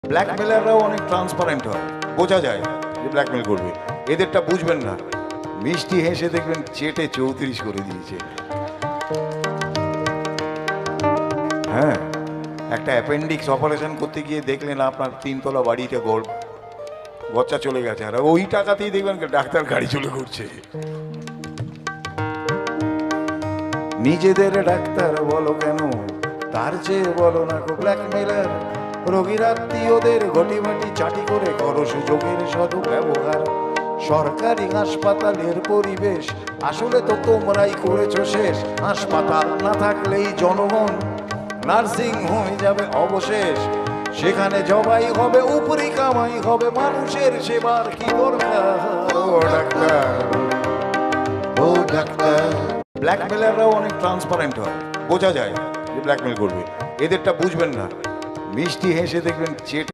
ব্ল্যাকমেলাররাও অনেক ট্রান্সপারেন্ট হয়, বোঝা যায় যে ব্ল্যাকমেল করবে। এদেরটা বুঝবেন না, মিষ্টি হেসে দেখবেন চেটে 34 করে দিয়েছে। হ্যাঁ, একটা অ্যাপেন্ডিক্স অপারেশন করতে গিয়ে দেখলেন আপনার 3 তলা বাড়িতে গচ্চা চলে গেছে, আর ওই টাকাতেই দেখবেন ডাক্তার গাড়ি চলে ঘুরছে। নিজেদের ডাক্তার বলো কেন, তার চেয়ে বলো না গো ব্ল্যাকমেলার। রোগীর আত্মীয়দের ঘটিবাটি চাটি করে করো সুযোগের সদ্ব্যবহার। সরকারি হাসপাতালের পরিবেশ আসলে তো তোমরাই করেছো শেষ। হাসপাতাল না থাকলেই জনগণ নার্সিং হয়ে যাবে অবশেষ। সেখানে জবাই হবে, উপরি কামাই হবে, মানুষের সেবার কি দরকার। ও ডাক্তার, ও ডাক্তার। ব্ল্যাকমেলাররাও অনেক ট্রান্সপারেন্ট হয়, বোঝা যায় যে ব্ল্যাকমেল করবে। এদেরটা বুঝবেন না, মিষ্টি হেসে দেখবেন চেটে